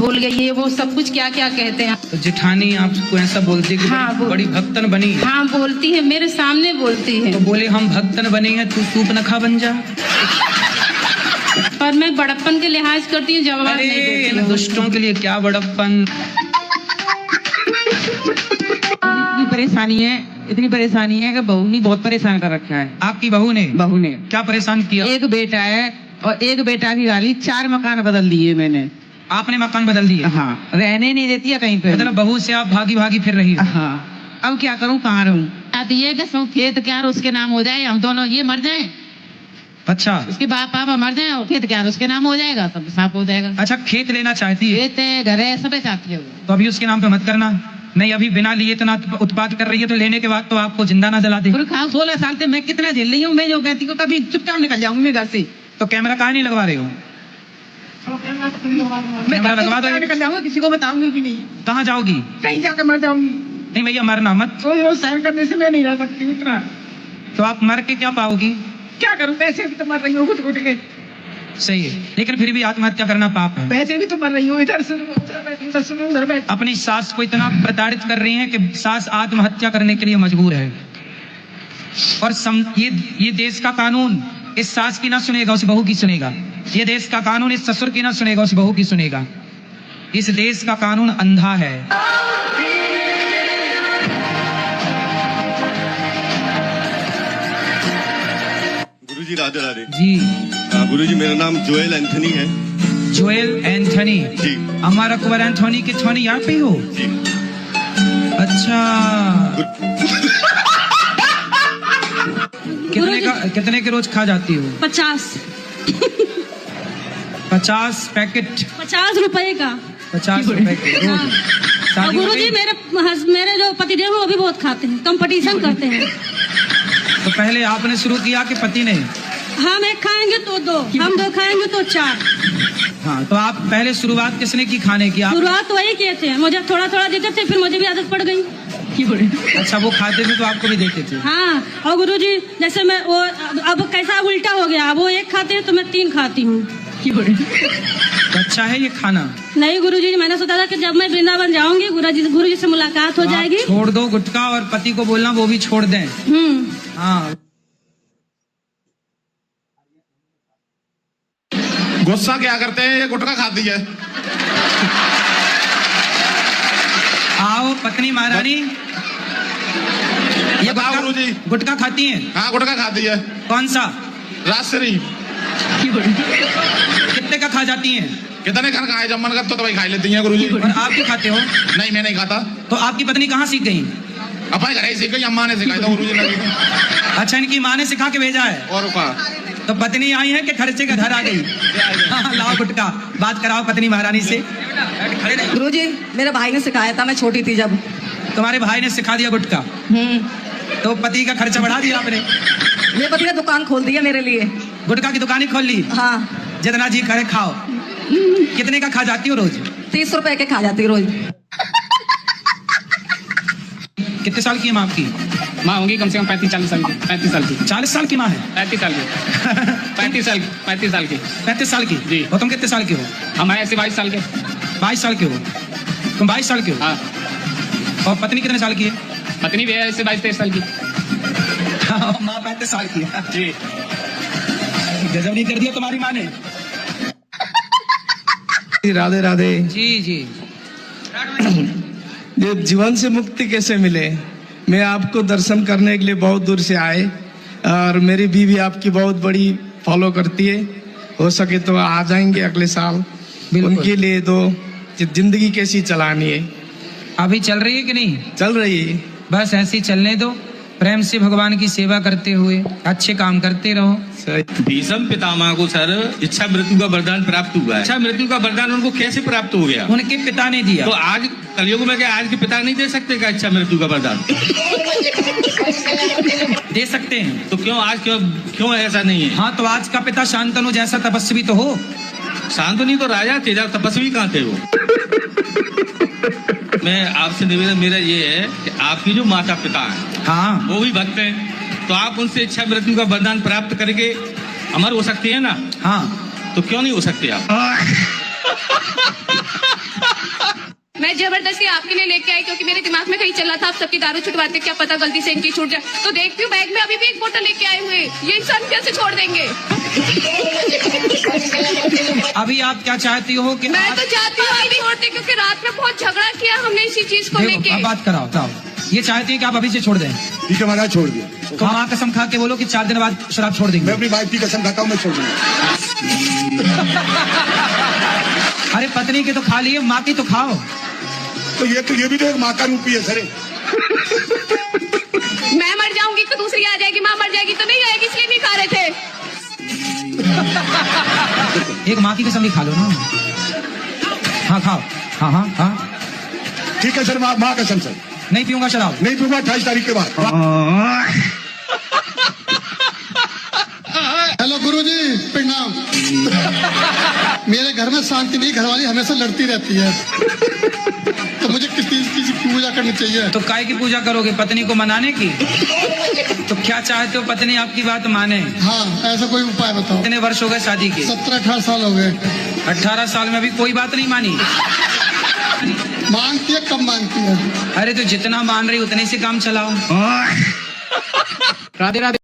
भूल गई, ये वो सब कुछ क्या क्या कहते हैं। तो जेठानी आपको ऐसा बोलती है कि हाँ, बड़ी भक्तन बनी है? हाँ बोलती है, मेरे सामने बोलती है। तो बोले हम भक्तन बने हैं, तू सूप नखा बन जा। पर मैं बड़प्पन के लिहाज करती हूँ, जवाब नहीं देती इन हूँ। दुष्टों के लिए क्या बड़प्पन। इतनी परेशानी है कि बहू ने बहुत परेशान कर रखा है। आपकी बहू ने क्या परेशान किया? एक बेटा है और एक बेटा की गाली, 4 मकान बदल दिए मैंने। आपने मकान बदल दिए? हाँ, रहने नहीं देती है कहीं पे। मतलब बहू से आप भागी भागी फिर रही हो? हाँ, अब क्या करूँ, कहाँ रहूँ? अब ये कि सब खेत क्या उसके नाम हो जाए, हम दोनों ये मर जाएं, अच्छा, उसके बाप पापा मर जाएं और खेत क्या उसके नाम हो जाएगा, सब साफ हो जाएगा। अच्छा खेत लेना चाहती है? खेत है, घर है, सब चाहती है। तो अभी उसके नाम पे मत करना। नहीं, अभी बिना लिए इतना उत्पाद कर रही है, तो लेने के बाद तो आपको जिंदा ना जला दे। 16 साल से मैं कितना झेल रही हूँ। मैं जो कहती हूँ कभी चुपचाप निकल जाऊंगी मैं घर से। तो कैमरा काहे नहीं लगवा रहे हो? मैं कैमरा लगवा दो। निकल जाऊंगा, किसी को बताऊंगी भी नहीं। कहाँ जाओगी? कहीं जाकर मर जाऊंगी। नहीं भैया, मरना मत। रोज सहन करने से मैं नहीं रह सकती इतना। तो आप मर के क्या पाओगी? क्या करूँ, पैसे भी तो मर रही हूँ घुट घुट के। सही है, लेकिन फिर भी आत्महत्या करना पाप है। पैसे भी तो मर रही हूँ, इधर सुनो उधर बैठ। अपनी सास को इतना प्रताड़ित कर रही हैं कि सास आत्महत्या करने के लिए मजबूर है। और ये देश का कानून इस सास की ना सुनेगा, उस बहू की सुनेगा। ये देश का कानून इस ससुर की ना सुनेगा, उस बहू की सुनेगा। इस देश का कानून अंधा है। गुरुजी राधे राधे जी। गुरुजी, मेरा नाम जोएल एंथनी है। जोएल एंथनी जी। हमारा अकबर एंथनी के थोनी यहाँ पे हो? जी। अच्छा। कितने के रोज खा जाती हो? 50 पैकेट? 50 रुपए का। 50 रुपए के रोज? शादी हो गुरुजी गई? मेरे जो पतिदेव वो भी बहुत खाते हैं, कंपटीशन करते हैं। तो पहले आपने शुरू किया कि पति ने? हम एक खाएंगे तो 2, हम 2 खाएंगे तो 4। हाँ, तो आप पहले शुरुआत किसने की खाने की? शुरुआत वही किए थे, मुझे थोड़ा थोड़ा देते थे, फिर मुझे भी आदत पड़ गई। अच्छा, वो खाते थे तो आपको भी देते थे? हाँ, और गुरुजी जैसे मैं वो अब कैसा उल्टा हो गया, वो 1 खाते हैं तो मैं 3 खाती हूँ। तो अच्छा है ये खाना? नहीं गुरुजी, मैंने सोचा था कि जब मैं वृंदावन जाऊंगी गुरुजी से मुलाकात हो जाएगी। छोड़ दो गुटखा और पति को बोलना वो भी छोड़ दें। हाँ। गुस्सा क्या करते हैं, ये गुटखा खाती है। आओ पत्नी महारानी, ये गुरुजी गुटखा खाती हैं? हाँ, गुटखा खाती है। कौन सा? राजश्री। कितने का खा जाती हैं? कितने खाना खाए, जब मन करता तो भाई खा लेती हैं गुरुजी। और आप भी खाते हो? नहीं, मैं नहीं खाता। तो आपकी पत्नी कहाँ सीख गई? अपने घर ही सीख गई, अम्मा ने सिखाया था गुरुजी ने। अच्छा, इनकी माँ ने सिखा के भेजा है? और क्या? तो पत्नी आई है कि खर्चे का घर आ गई? हाँ, लाओ गुटका, बात कराओ पत्नी महारानी से। गुरुजी, मेरे भाई ने सिखाया था, मैं छोटी थी जब। तुम्हारे भाई ने सिखा दिया गुटका? तो पति का खर्चा बढ़ा दिया आपने? मेरे पति ने दुकान खोल दी है मेरे लिए। गुटखा की दुकान ही खोल ली? हाँ। जितना जी करे खाओ। कितने का खा जाती हो रोज? 30 रुपए के खा जाती रोज। कितने साल की है माँ आपकी? माँ होंगी कम से कम 35-40 साल की। 35 साल की। 40 साल की माँ है? 35 साल की। 35 साल की। 35 साल की? जी। और तुम कितने साल के हो? हम ऐसे 22 साल के। 22 साल के हो? तुम 22 साल के हो? हाँ। और पत्नी कितने साल की है? पत्नी भी है ऐसे 22-23 साल की। माँ 35 साल की है। जी। गजब नहीं कर दिया तुम्हारी माँ ने। राधे राधे। जी जी। ये जीवन से मुक्ति कैसे मिले? मैं आपको दर्शन करने के लिए बहुत दूर से आए, और मेरी बीवी आपकी बहुत बड़ी फॉलो करती है। हो सके तो आ जाएंगे अगले साल। उनके लिए तो जिंदगी कैसी चलानी है? अभी चल रही है कि नहीं? चल रही है। बस ऐसे ही चलने दो, प्रेम से भगवान की सेवा करते हुए अच्छे काम करते रहो। भीष्म पितामह को सर इच्छा मृत्यु का वरदान प्राप्त हुआ है। इच्छा मृत्यु का वरदान उनको कैसे प्राप्त हो गया? उनके पिता ने दिया। तो आज कलयुग में क्या आज के पिता नहीं दे सकते क्या इच्छा मृत्यु का वरदान? दे सकते हैं। तो क्यों आज क्यों ऐसा नहीं है? हाँ, तो आज का पिता शांतनु जैसा तपस्वी तो हो। शांतनु तो राजा थे, तपस्वी कहाँ थे वो? मैं आपसे निवेदन मेरा ये है कि आपकी जो माता पिता हैं, हाँ, वो भी भक्त हैं, तो आप उनसे इच्छा मृत्यु का वरदान प्राप्त करके अमर हो सकती है ना? हाँ। तो क्यों नहीं हो सकते आप? जबरदस्ती आपके लिए लेके आई क्योंकि मेरे दिमाग में कहीं चला था आप सबकी दारू छुटवाते, क्या पता गलती से इनकी छूट जाए। तो देखती हूँ बैग में अभी भी एक बोतल लेके आए हुए, ये इंसान कैसे छोड़ देंगे। अभी आप क्या चाहती हो कि मैं तो चाहती हूँ अभी छोड़ दे, क्योंकि रात में बहुत झगड़ा किया हमने इसी चीज को देखो, लेके। अब बात कराओ बताओ, ये चाहती है कि आप अभी से छोड़ दें। ठीक है महाराज, छोड़ दिया। तो माँ कसम खा के बोलो कि 4 दिन बाद शराब छोड़ देंगे। मैं अपनी वाइफ की कसम खाता हूँ, मैं छोड़ दूंगा। अरे पत्नी की तो खा लिए, माँ की तो खाओ। तो ये भी तो एक माँ का रूप ही है सर। मैं मर जाऊंगी तो दूसरी आ जाएगी, माँ मर जाएगी तो नहीं आएगी, इसलिए नहीं खा रहे थे। एक माँ की कसम भी खा लो ना। हाँ खाओ, हाँ हाँ हाँ। ठीक है सर, माँ कसम सर। नहीं पीऊंगा शराब। नहीं पीऊंगा 28 तारीख के बाद। हेलो गुरुजी, प्रणाम। मेरे घर में शांति नहीं, घरवाली हमेशा लड़ती रहती है, तो मुझे किस चीज की पूजा करनी चाहिए? तो काय की पूजा करोगे, पत्नी को मनाने की? तो क्या चाहते हो पत्नी आपकी बात माने? हाँ, ऐसा कोई उपाय बताओ। कितने वर्ष हो गए शादी के? 17-18 साल हो गए। 18 साल में अभी कोई बात नहीं मानी? मानती है, कम मानती है। अरे तो जितना मान रही उतने से काम चलाओ। राधे राधे।